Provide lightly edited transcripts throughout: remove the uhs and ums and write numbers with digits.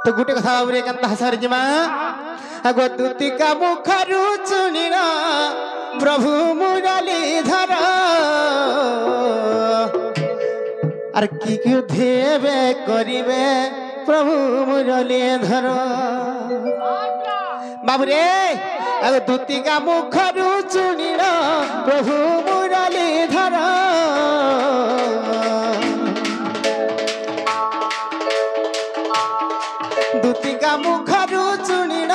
तो गुटे कथा बाबुरे केनता हसर जिमा आगो दुतिका मुखरु चुनिरा प्रभु मुरलीधर আর কি কি দেবে করিবে প্রভু মুরলীধর বাবুরে আগ দুতিকা মুখরু চুনিল প্রভু মুরলীধর দুতিকা মুখরু চুনিল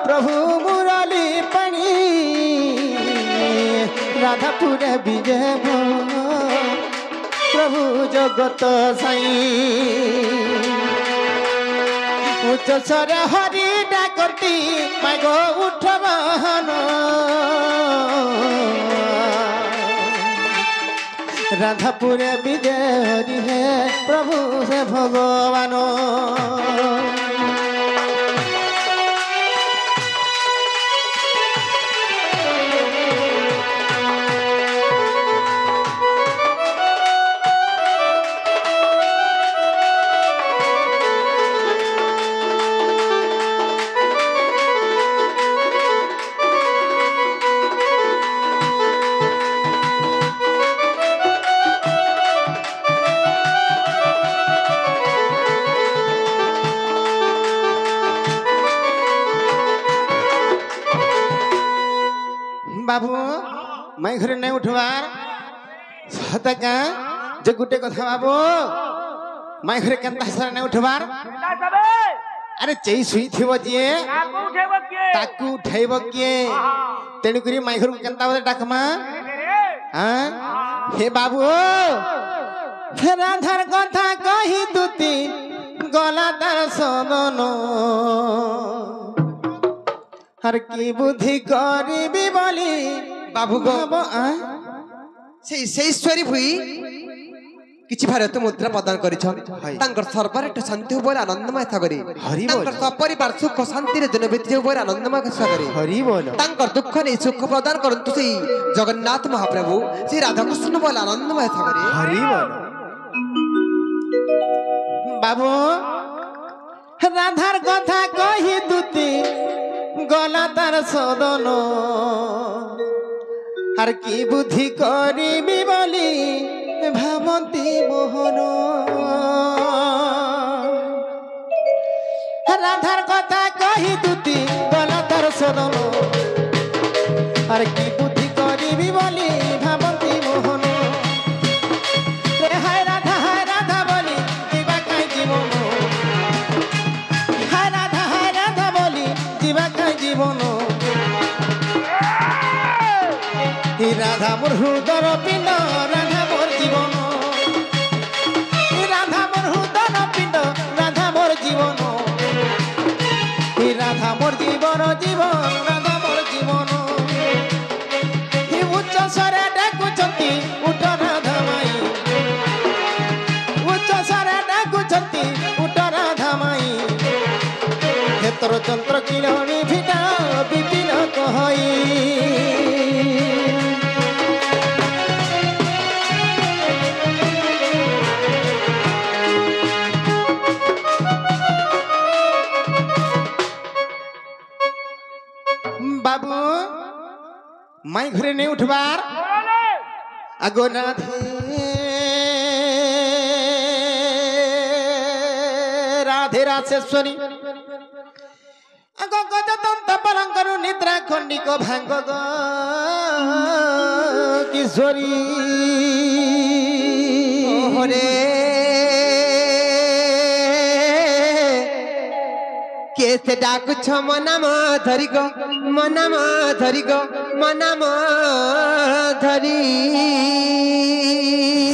প্রভু মুরলী পানি রাধাপুরে বিজয় प्रभु जगत साई उच्च स्वर हरि डाकती माग उठ बहन राधापुर विजय हरि है प्रभु से भगवान बाबू मैं घर नहीं उठवार सता का जो गुटे कथा बाबू मैं घर केनता हसर नहीं उठवार अरे चई सुई थिबो जे ताकू उठैबो के तेनु करी मैं घर केनता बदे डाकमा हां हे बाबू फेर आधार कथा कहि दुती गला तार सदनो हर की बुद्धि करिबी बोली बाबू गो से ईश्वरी भुई किछि भारत मुद्रा प्रदान करिछ तांकर सर्वरेट शांति होबर आनंदमय था करी हरि बोल तांकर सपरिवार सुख शांति रे जन व्यक्ति होबर आनंदमय था करी हरि बोल तांकर दुख ने सुख प्रदान करंतु से जगन्नाथ महाप्रभु से राधा कृष्ण बोल आनंदमय था करी हरि बोल बाबू राधार कथा कहि दुती गला तार सदन हर की बुद्धि करिबी बोली भावती मोहन राधार कथा कहि दुती गला तार सदन हर की बुद्धि करिबी बोली भावती मोहन हाय राधा बोली जीवा काई जीवन हाय राधा बोली जीवा काई जीवन राधा मोर हृदय पिंड राधा मोर जीवन राधा मोर हृदय पिंड राधा मोर जीवन राधा मोर जीवन जीवन राधा मोर जीवन उच्च स्वरे डाकुचंती उठ राधा माई उच्च स्वरे डाकुचंती उठ राधा माई क्षेत्र चंद्र किरणी भिटा विपिन कहई बाबू मैं घरे नहीं उठवार आगो राधे राधे रासेश्वरी आगो गजतंत पलंकरु निद्रा खंडिक भांग ग किशोरी ओरे केसे डाकु छ मनाम धरि गो मनाम धरि गो मनाम धरि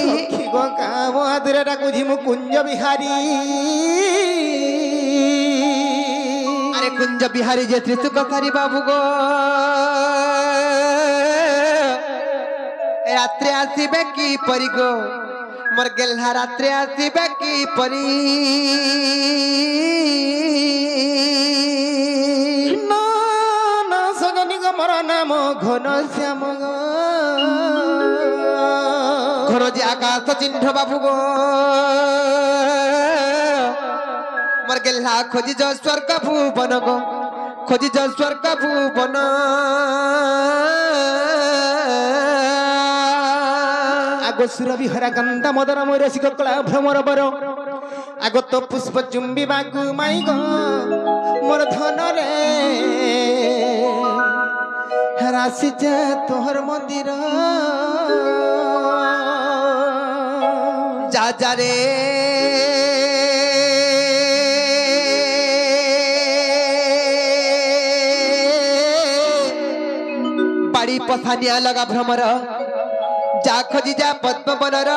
सखी गो काम आदरे डाकु झिमु कुंज बिहारी अरे कुंज बिहारी जे त्रिसुख सारी बाबू गो रात्रि आसीबे की परी गो मोर गेल्हा रात्रि आसीबे की परी मोर नाम घन श्याम घन जे आकाश चिन्ह बाबू गो मर गेला खोजी जो स्वर्ग भुवन गो खोजी जो स्वर्ग भुवन आगो सुरभि हरा गंधा मदर मोरसिक कला भ्रमर बर आगो तो पुष्प चुंबी बागु माई गो मोर धन रे राशि जा तोहर मंदिर जा जा रे बाड़ी पसानिया लगा भ्रमर जा खोजी जा पद्म बनर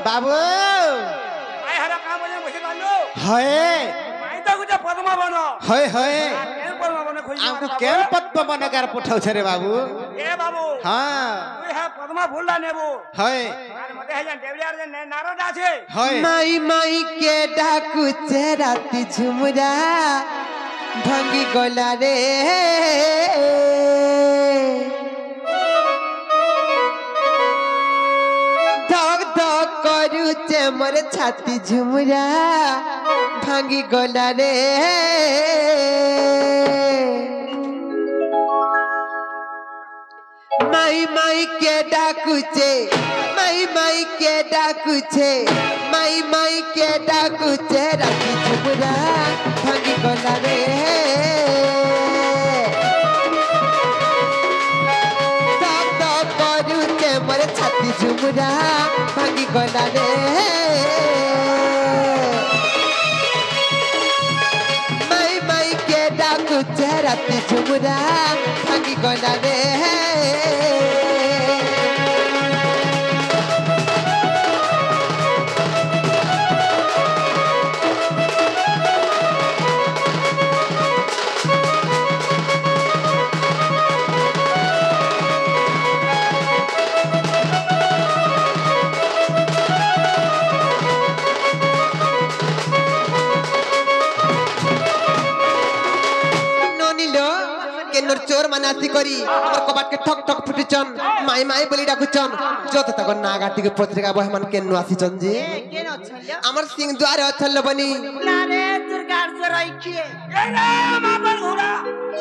बाबू है है आमको केन पद्म बनगार पठाउ छ रे बाबू ए बाबू हां तुई है पद्मा फूलला नेबो है अरे मते है देवलियार जे नारद আছে है माई माई के डाकू चे राती झुमरा भांगी गला रे धक धक करू चे मोर छाती झुमरा भांगी गला रे माई माई के डाकू चे माई के डाकू चे माई के डाकू चे राती झुमरा भांगी गला रे तब तब करू चे मोर छाती झुमरा भांगी गला रे माई के डाकू चे राती झुमरा भांगी गला रे चोर मनासी करी और कबाट के ठक ठक फुटिचन माई माई बोली डाकुचन जो तक नागाटी के पत्रिका बहे मन केन आसीचन जी केन अछल्य हमर सिंह द्वार अथल बनी नारे दुर्गार से रखिए ए रे मामन घोड़ा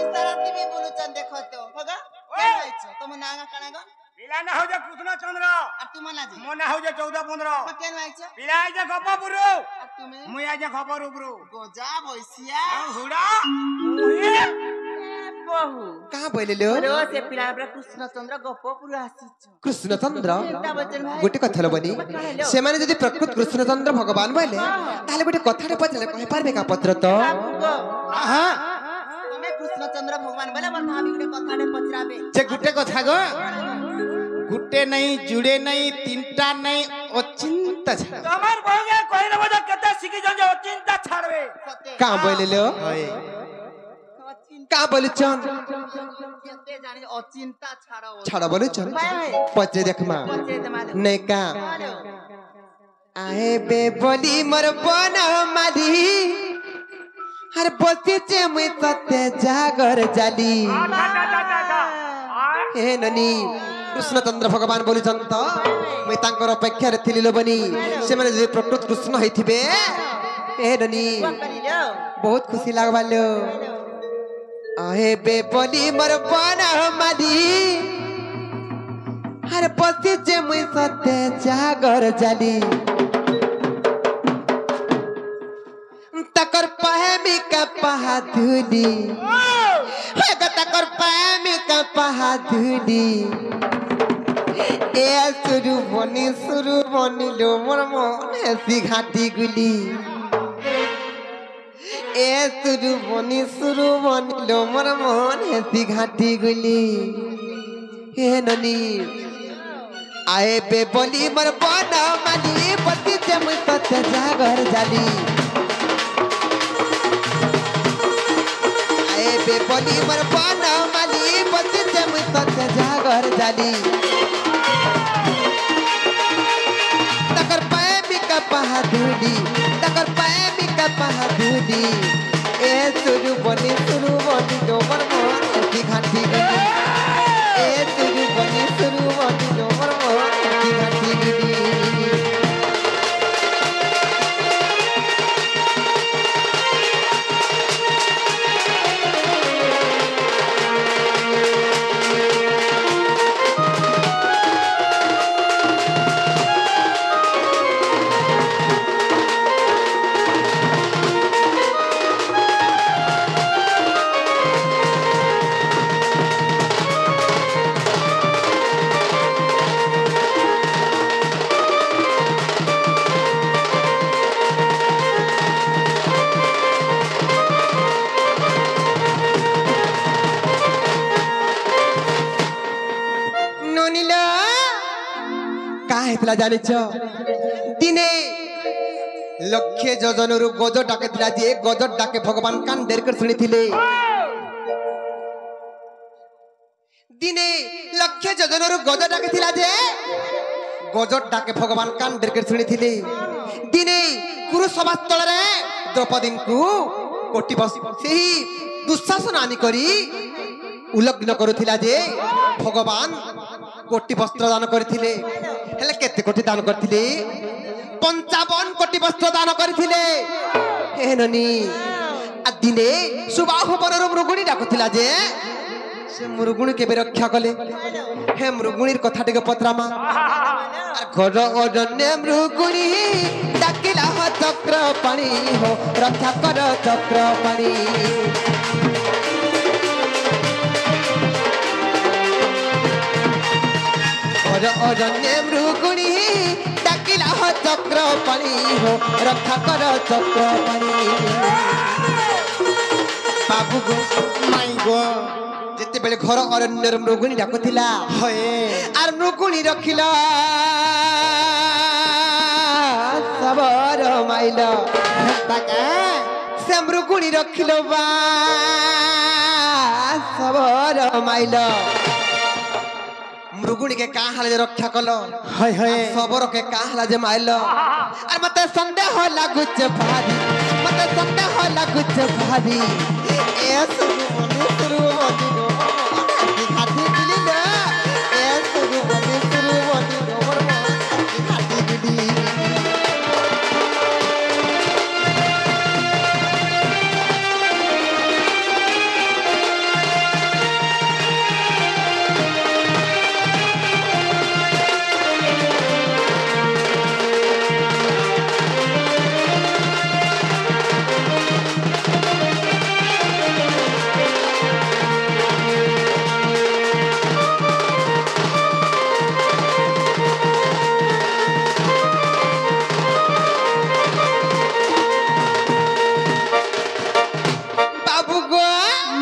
इसारा टीवी बोलुचन देखो तो होगा केन आइछ तुम नागा कणागा पिला ना हो जा कृष्ण चंद्र और तुम ना जी मोना हो जा 14 15 केन आइछ पिला आ जा गपपुरु और तुम्हें मुई आ जा खबरपुरु गोजा भैसिया घोड़ा मुई बहु कहां बोले लो रो से पिला पर कृष्णचंद्र गपपुर आसीछ कृष्णचंद्र एकटा बचन भाई गोटे कथल बनी से माने जदी प्रकृत कृष्णचंद्र भगवान बोले ताले गोटे कथाटे पचले कहि पारबे का पत्र तो हां तुम्हें कृष्णचंद्र भगवान बोले मन भाभी गुटे कथाटे पचराबे जे गुटे कथा गो गुटे नहीं जुड़े नहीं तीनटा नहीं अचिंता छा तमर भगे कहि देबो जे केते सिकी जन जे चिंता छाड़बे का बोले लो का बोले चन केते जानि अचिंता छाड़ो छाड़ा बोले चन पचे देख मा पचे दमाले नहीं का आए बे बोली मर बना माली हर बसी चे मुई सत्य जागर जाली हे ननी कृष्णचंद्र भगवान बोली जंत मुई तांकर अपेक्षा रे थिली लो बनी से माने जे प्रकृत कृष्ण हैथिबे हे ननी बहुत खुशी लागबालो आहे बे बोली मर बना माली हर बसी चे मुई सत्य जागर जाली तकर पहमी का पहाधुली तकर पहमी का पहाधुली ए सुरु बनी लो मोर मन ऐसी घाटी गुली ए सुरु बनी लो मोर मन ऐसी घाटी गुली हे ननी आए बे बोली मर बना माली पति जम सत्य जागर जाली बे बोली मर बना माली पति जम सत्य जागर जाली तकर पैमी का पहाधुली ए सुरु बनी लो मर मन ऐसी घाटी गली ए सुरु बनी लो मर मन का हेतला जाने छ दिने लक्ष्य जोजनरु गज डाके जे गज डाके भगवान कान देर कर सुनी थिले दिने लक्ष्य जोजनरु गज डाके जे गज डाके भगवान कान देर कर सुनी थिले दिने कुरु सभास्थल रे द्रौपदी को कोटि बस सेही दुशासन आनी करी उल्लग्न करुथिला जे भगवान कोटि वस्त्र दान करथिले हेले केते कोटि दान करथिले 55 कोटि वस्त्र दान करथिले हे ननी आ दिने सुबाहु परर मृगुणी डाकुथिला जे से मृगुणी केबे रक्षा कले हे मृगुणीर कथा टिके पत्रामा घर अरण्य मृगुणी डाकिला हो चक्र पाणी हो रक्षा कर चक्र पाणी अरण्य मृगुणी डाकिला हो चक्र पाणी हो रक्षा कर चक्र पाणी बाबू गो माई गो जेते बेले घर अरण्य मृगुणी डाकुथिला हए आर मृगुणी रखिला सबर माइल ताका से मृगुणी रखिलो बा सबर माइल मृगुणी के का हाल रक्षा कलो हय हय सबर के का हाल जे माइलो और मते संदेह लागुच भारी मते संदेह लागुच भारी ए सुरु मनी खाती दिली ना ए सुरु मनी मोर खाती दिली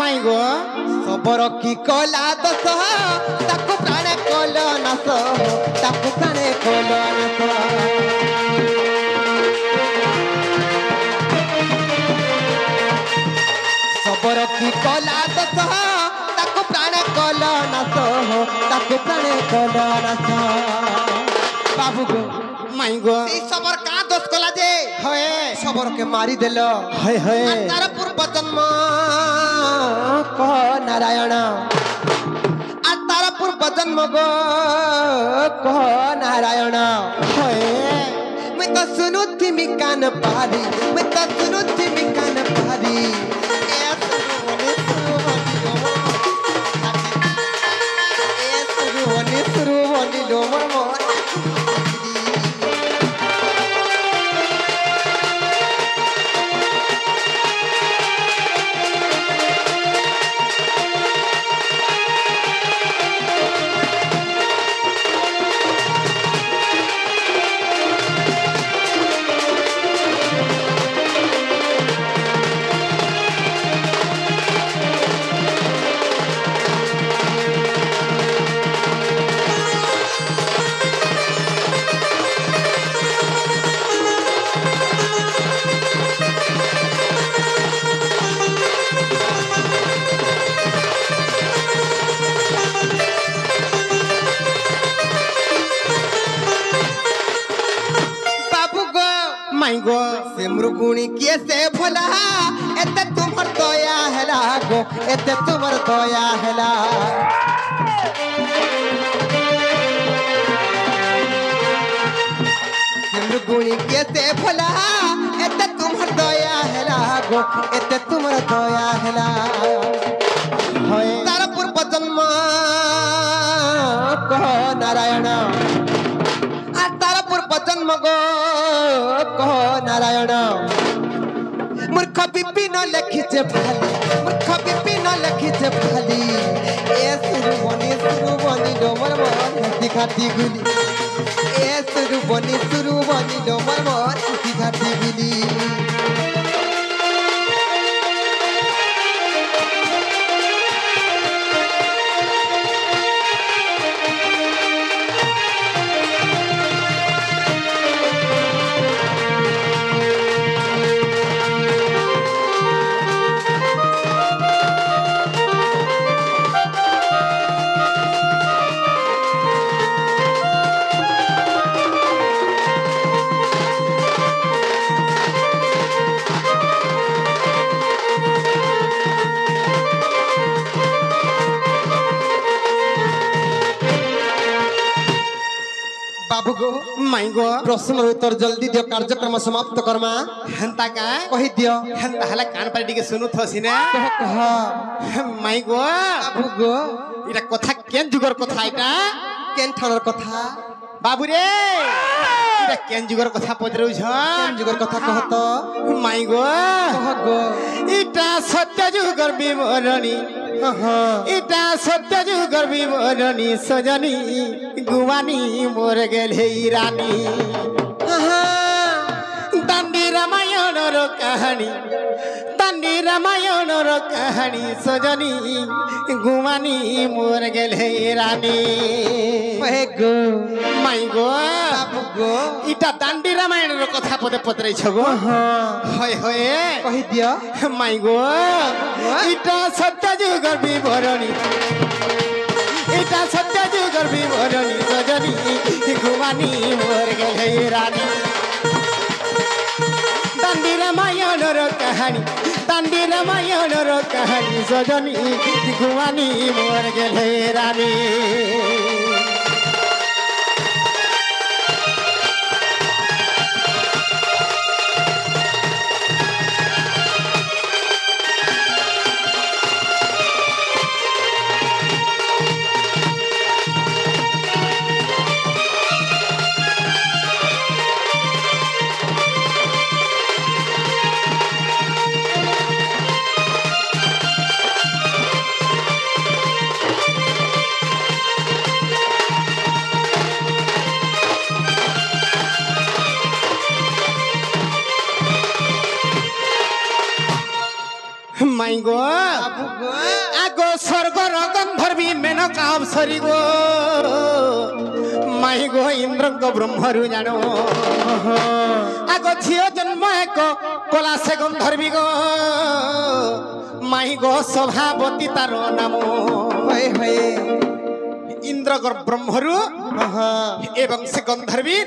सबर की कला दस ताकू प्राणे कल नास ताकू प्राणे कल नास सबर की कला दस ताकू प्राणे कल नास ताकू प्राणे कल नास बाबू गो माई गो ई सबर का दोष कला जे हए सबर के मारी देलो हय हय तार पूर्व जन्म को नारायण आ तार पूर्व जन्म गो को नारायण मैं तो सुनु थिमी कान पारी मैं तो सुनु थिमी कान पारी ए सुरु वनी लो मोर माई गो से मृगुणी किए से भला एते तुमर दया हैला गो एते तुमर दया हैला से मृगुणी किए से भला एते तुमर दया हैला गो एते तुमर दया हैला हए तार पूर्व जन्म को नारायण आ तार पूर्व जन्म गो को नारायण मूर्ख विपिन लिखिছে भाली मूर्ख विपिन लिखिছে भाली ए सुरु लो मोर हसी खाती गुली ए सुरु बनी लो मोर हसी खाती गुली बाबू गो माई गो प्रश्न उत्तर जल्दी दियो कार्यक्रम समाप्त करमा हेंता का कहि दियो हेंता हला कान पारी टिके सुनु थसी ना कह माई गो बाबू गो इटा कथा केन जुगर कथा इटा केन ठानर कथा बाबू रे इटा केन जुगर कथा पजरौ छ केन जुगर कथा कहत माई गो कह गो इटा सत्य जुगर विवरणी इटा सत्य जुगर विवरणी सजनी गुवानी मोर गेल हे रानी दांडी रामायण रो कहानी दांडी रामायण रो कहानी सजनी गुवानी मोर गेल हे रानी कहे गो माई गो बाबू गो इटा दांडी रामायण रो कथा पदे पतरै छ गो होय होय कहि दियो माई गो इटा सत्य जुगर विवरणी इटा सत्य जुगर विवरणी सजनी गुवानी मोर गेल हे रानी दांडी रामायण रो कहानी दांडी रामायण रो कहानी सजनी गुवानी मोर गेल हे रानी माई गो बाबू गो आगो स्वर्गर गंधर्वी मेनका अप्सरी गो माई गो इंद्र ब्रह्मरु जानो आगो झियो जन्म एक कला से गंधर्वी गो माई गो सभावती तारो नाम होय होय इंद्र ब्रह्मरु एवं से गंधर्वी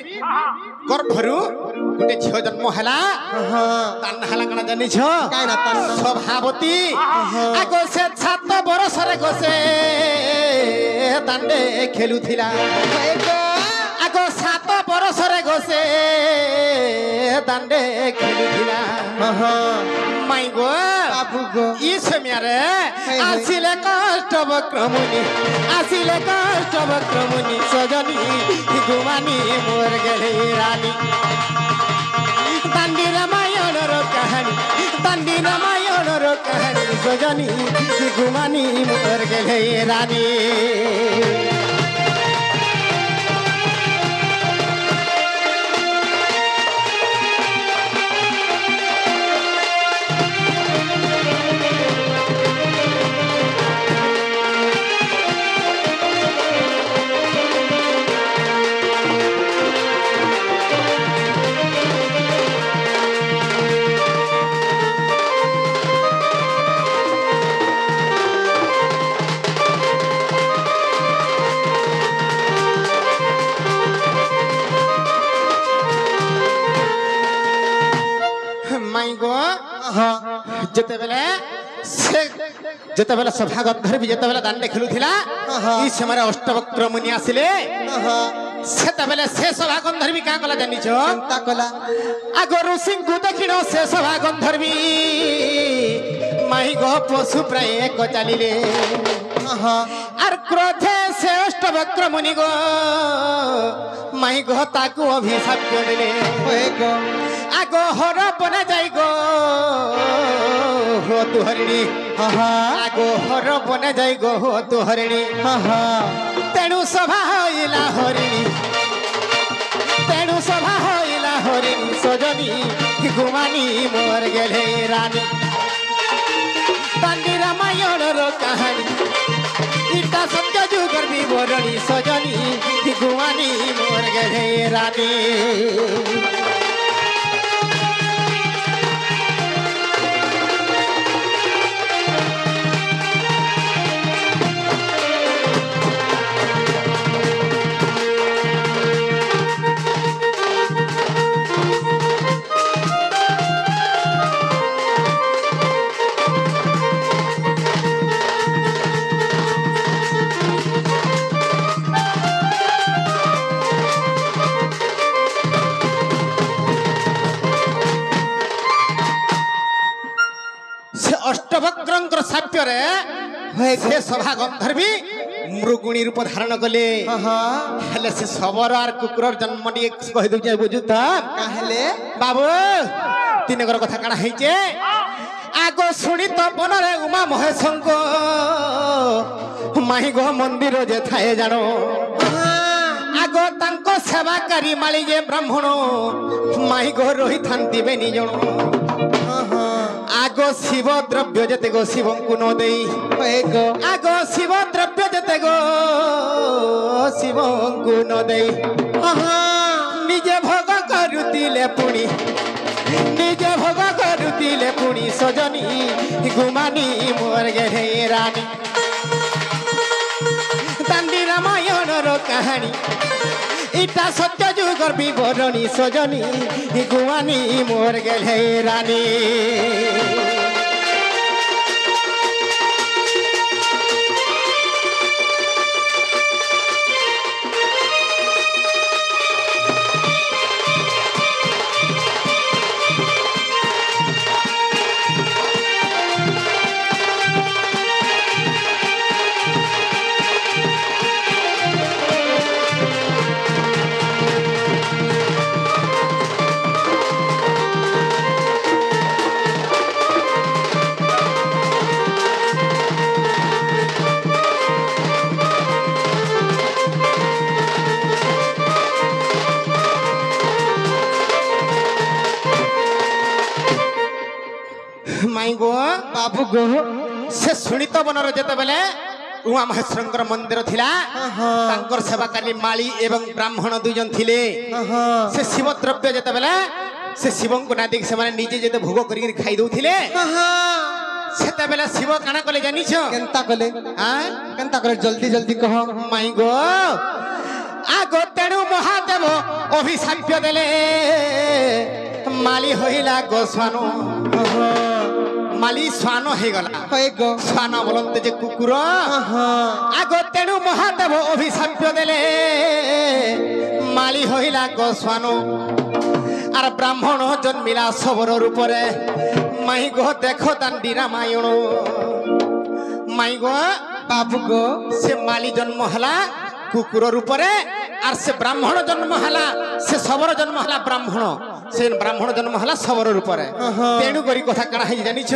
गर्भरु गोटे झियो जन्म हला तान हला कना जानि छ काना तान सभावती आगो से 7 बरस रे गोसे दांडे खेलुथिला आगो 7 बरस रे गोसे दांडे खेलुथिला माई गो बाबू गो ई समियारे आसिले कष्ट बक्रमुनि सजनी गुमानी मोर गेले रानी दांडी रामायण रो कहानी दांडी रामायण रो कहानी सजनी गुमानी मोर गेले रानी माई गो जेते बेले सभा गंधर्वी जेते बेले दांडे खेलुथिला ई समय अष्टवक्र मुनि आसिले सेते बेले से सभा गंधर्वी का कला जानि छ ता कला आगो ऋषि को देखिनो से सभा गंधर्वी माई गो पशु प्राय एक चालिले आर क्रोधे से अष्टवक्र मुनि गो माई गो ताकू अभिशाप देले होय गो आगो हर बने जाई गो हो तु हरिणी आगो हर बने जाई गो हो तु हरिणी तेणु सभा होइला हरिणी सजनी गुमानी मोर गेले रानी दांडी रामायण रो कहानी इटा सत्य जुगर विवरणी सजनी गुमानी मोर गेले रानी ଅଷ୍ଟବକ୍ରଙ୍କର ସାପ୍ୟରେ ସେ ସଭା ଗନ୍ଧର୍ବି ମୃଗୁଣୀ ରୂପ ଧାରଣ କଲେ ହେଲେ ସେ ଶବର ଆର କୁକୁରର ଜନ୍ମ ଟିକେ କହିଦଉଛି ବୁଝୁଥ କାହେଲେ ବାବୁ ତିନକର କଥା କାଣା ହେଇଛେ ଆଗ ଶୁଣି ତ ବନରେ ଉମା ମହେଶଙ୍କ ମାହିଁଗ ମନ୍ଦିର ଯେ ଥାଏ ଜାଣ ଆଗ ତାଙ୍କ ସେବାକାରୀ ମାଳି ଯେ ବ୍ରାହ୍ମଣ ମାହିଁଗ ରହିଥାନ୍ତି ବେନି ଜଣ ଆଗ ଶିବ ଦ୍ରବ୍ୟ ଯେତେ ଗो ଶିବଙ୍କୁ ନ ଦେଇ ଆଗ ଶିବ ଦ୍ରବ୍ୟ ଯେତେ ଗो ଶିବଙ୍କୁ ନ ଦେଇ ନିଜେ ଭୋଗ କରୁଥିଲେ ପୁଣି ନିଜେ ଭୋଗ କରୁଥିଲେ ପୁଣି ସଜନୀ ଗୁମାନି ମୋର ଗେହେ ରାଣୀ ଦାଣ୍ଡି ରାମାୟଣର କାହାଣୀ ଇଟା ସତ୍ୟ ଯୁଗର ବିବରଣୀ ସଜନୀ ଗୁମାନି ମୋର ଗେହେ ରାଣୀ बाबू गो से सुनित बनर जेते बेले उमा महेश्वरंकर मंदिर थिला तांकर सेवाकाली माली एवं ब्राह्मण दुजन थिले से शिव द्रव्य जेते बेले से शिवं को ना देख से माने निजे जेते भोग करी खाई दउथिले सेते बेले शिव काना कले जानि छ केनता कले जल्दी जल्दी कह माई गो आगो तेणु महादेव अभिशाप्य देले माली होइला गोस्वानो माली स्वान हो गला स्वान बोलते जे कुकुर आगो तेणु महादेव अभिशाप्य देले माली होइला गोस्वान आर ब्राह्मण जन्मिला सबर रूपरे माई गो देखो दांडी रामायण माई गो बाबू गो से माली जन्म हला कुकुर रूपरे आर से ब्राह्मण जन्म हला से सबर जन्म हला ब्राह्मण से ब्राह्मण जन्म हला सबर रूपरे तेणु करी कथा काना है जानि छ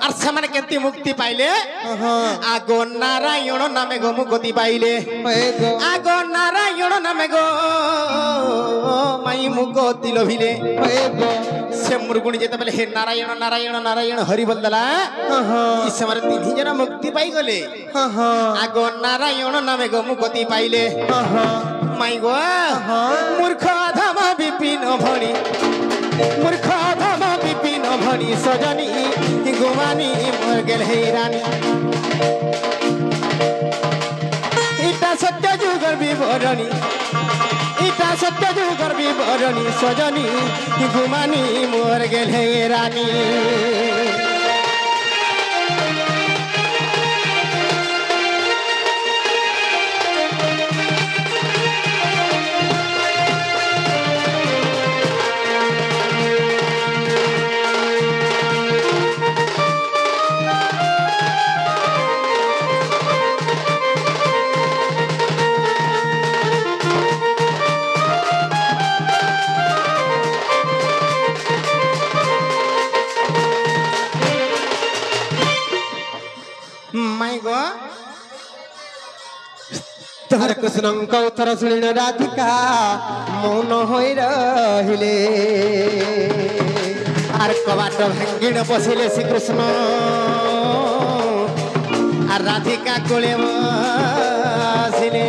आर से माने केति मुक्ति पाइले आगो नारायण नामे गो मुक्ति पाइले आगो नारायण नामे गो माई मुक्ति लभिले से मुर्गुणी जेते बेले हे नारायण नारायण नारायण हरि बोलदला इस समय तीन जना मुक्ति पाई गले आगो नारायण नामे गो मुक्ति पाइले माई गो मूर्ख अधम विपिन भणी मूर्ख अधम विपिन भणी सजनी गुमानी मोर गेल हे रानी इटा सत्य जुगर विवरणी इटा सत्य जुगर विवरणी सजनी गुमानी मोर गेल हे रानी तोहर कृष्णଙ୍କ उत्तर ଶୁଣିଲ ରାଧିକା ମୌନ ହୋଇ ରହିଲେ आर कबाट भांगिण बसिले श्रीकृष्ण आर राधिका कोले बसिले